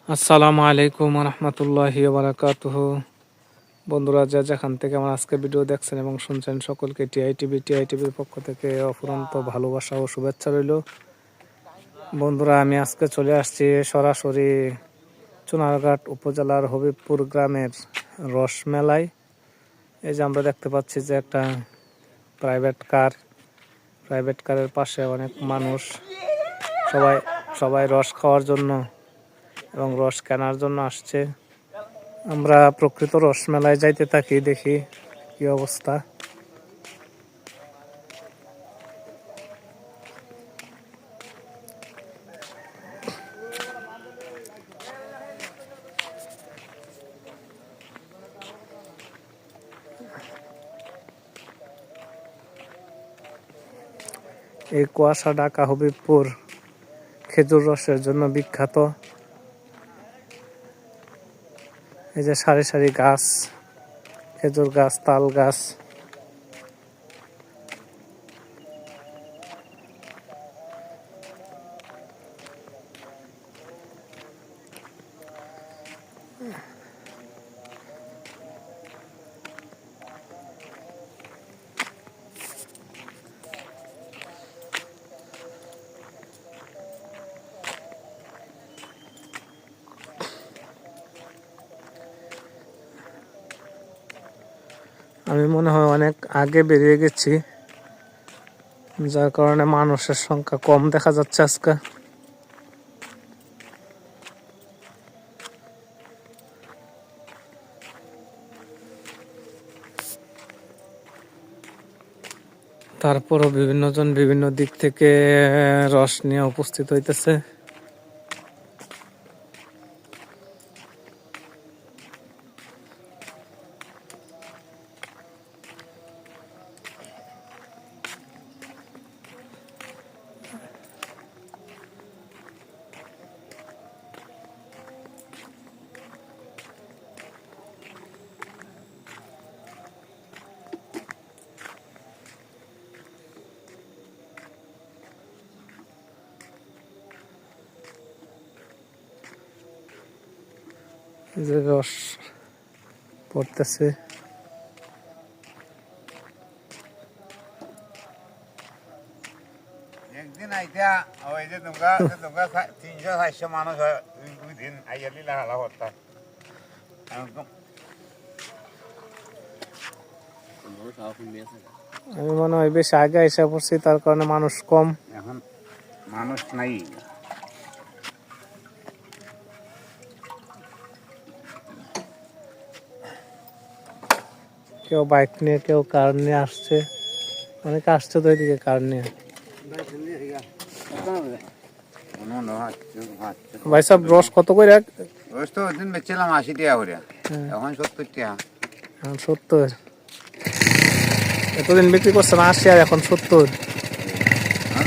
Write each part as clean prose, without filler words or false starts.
আসসালামু আলাইকুম রহমতুল্লাহি বারাকাতুহু। বন্ধুরা, যা যেখান থেকে আমার আজকে ভিডিও দেখছেন এবং শুনছেন, সকলকে টিআইটিভির পক্ষ থেকে অফুরন্ত ভালোবাসা ও শুভেচ্ছা রইল। বন্ধুরা, আমি আজকে চলে আসছি সরাসরি চুনারঘাট উপজেলার হবিবপুর গ্রামের রস মেলায়। এই যে আমরা দেখতে পাচ্ছি যে একটা প্রাইভেট কারের পাশে অনেক মানুষ, সবাই সবাই রস খাওয়ার জন্য এবং রস কেনার জন্য আসছে। আমরা প্রকৃত রস মেলায় যাইতে থাকি, দেখি কি অবস্থা। এই কুয়াশা ঢাকা হবিবপুর খেজুর রসের জন্য বিখ্যাত। এই যে সারি সারি গাছ, খেজুর গাছ, তাল গাছ। আমি মনে হয় অনেক আগে বেরিয়ে গেছি, যার কারণে মানুষের সংখ্যা কম দেখা যাচ্ছে আজকে। তারপরও বিভিন্ন জন বিভিন্ন দিক থেকে রস নিয়ে উপস্থিত হইতেছে। যে রস পড়তেছে, একদিন আইতা ওই যে তোমরা 300-400 মানুষ হয় দুই দিন আইয়ালি লাগালা হত্যা একদম। আমি মনে হয় বেশ আগে এসে পড়ছি, তার কারণে মানুষ কম। এখন মানুষ নাই। কেউ বাইক নিয়ে, কেউ কার নিয়ে আসছে, অনেকে আসছে তো এদিকে কার নিয়ে। ভাই সাহেব, রস কত করে? রস তো ওই দিন বেচছিলাম 80 টাকা করে, এখন 70 টাকা। এখন 70। এতদিন বিক্রি করছেন 80 আর এখন 70।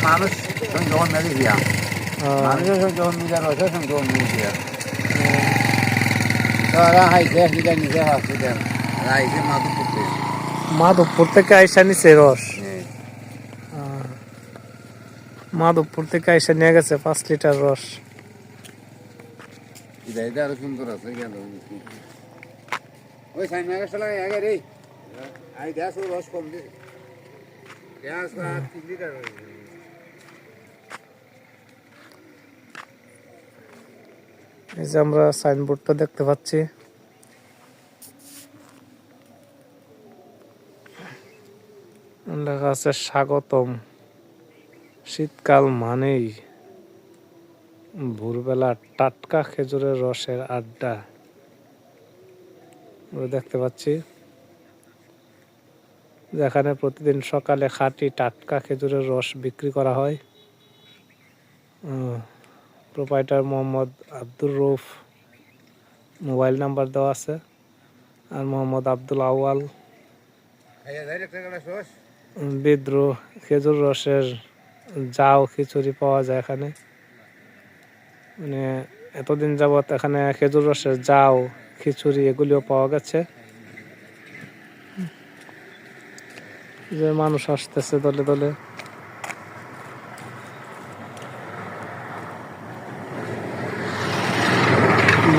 মানুষ যখন মেরে দিয়া মানুষের যখন মিলে রসে যখন মিলে দিয়া তারা হাইতে হিটা নিচে হাসি দেন আইসে মাধবপুর থেকে আইসা নিছে রস। মাধবপুর থেকে আইসা নিয়ে গেছে 5 লিটার রস। এটা আরো সুন্দর আছে গেল ওই সাইন মেগাসটা লাগে আগে রে আই গ্যাস রস কম দে গ্যাস 3 লিটার এই যে আমরা সাইনবোর্ডটা দেখতে পাচ্ছি, লেখা আছে স্বাগতম। শীতকাল মানেই ভোরবেলা টাটকা খেজুরের রসের আড্ডা। আমরা দেখতে পাচ্ছি যেখানে প্রতিদিন সকালে খাঁটি টাটকা খেজুরের রস বিক্রি করা হয়। Proprietor Mohammad Abdur Rauf, mobile number দেওয়া আছে। আর মোহাম্মদ আব্দুল আউয়াল। বিদ্রোহ খেজুর রসের জাও খিচুড়ি পাওয়া যায় এখানে। মানে এতদিন যাবৎ এখানে খেজুর রসের জাও, খিচুড়ি এগুলিও পাওয়া গেছে। যে মানুষ আসতেছে দলে দলে।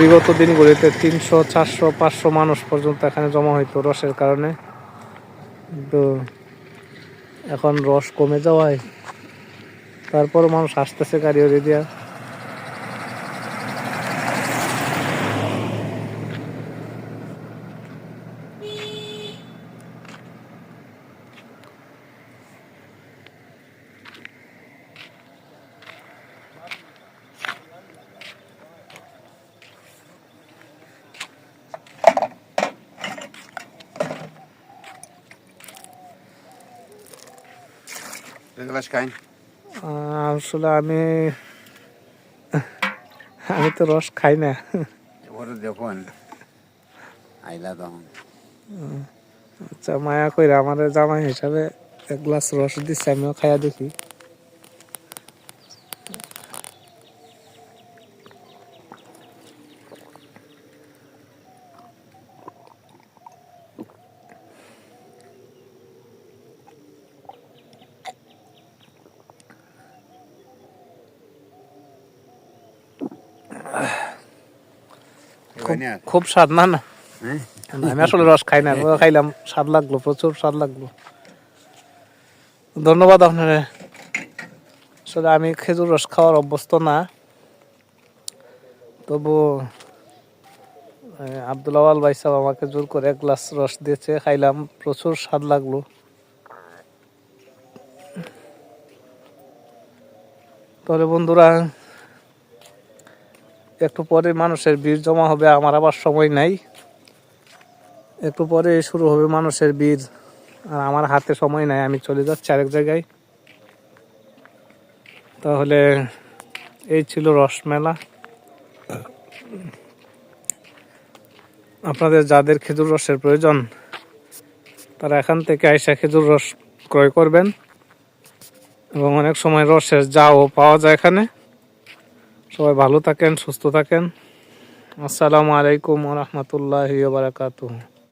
বিগত দিনগুলিতে 300, 400, 500 মানুষ পর্যন্ত এখানে জমা হইতো রসের কারণে, কিন্তু এখন রস কমে যাওয়ায় তারপরও মানুষ আসতেছে গাড়ি দিয়া। গ্লাস খাই আসলে আমি তো রস খাই না। এবারে দেখুন আইলা তখন আচ্ছা, মায়া কইরা আমার জামাই হিসাবে এক গ্লাস রস দিচ্ছে, আমিও খাইয়া দেখি। খুব স্বাদ না? না, আমি আসলে রস খাই না, খাইলাম, স্বাদ লাগলো, প্রচুর স্বাদ লাগলো। ধন্যবাদ আপনারা। আসলে আমি খেজুর রস খাওয়ার অভ্যস্ত না, তবু আব্দুল আওয়াল ভাই সাহেব আমাকে জোর করে এক গ্লাস রস দিয়েছে, খাইলাম, প্রচুর স্বাদ লাগলো। তাহলে বন্ধুরা, একটু পরে মানুষের ভিড় জমা হবে, আমার আবার সময় নাই, একটু পরে শুরু হবে মানুষের ভিড়, আর আমার হাতে সময় নাই, আমি চলে যাচ্ছি আরেক জায়গায়। তাহলে এই ছিল রস মেলা। আপনাদের যাদের খেজুর রসের প্রয়োজন তারা এখান থেকে আইসা খেজুর রস ক্রয় করবেন, এবং অনেক সময় রসের জাও পাওয়া যায় এখানে। সবাই ভালো থাকেন, সুস্থ থাকেন। আসসালামু আলাইকুম ওয়া রাহমাতুল্লাহি ওয়া বারাকাতুহু।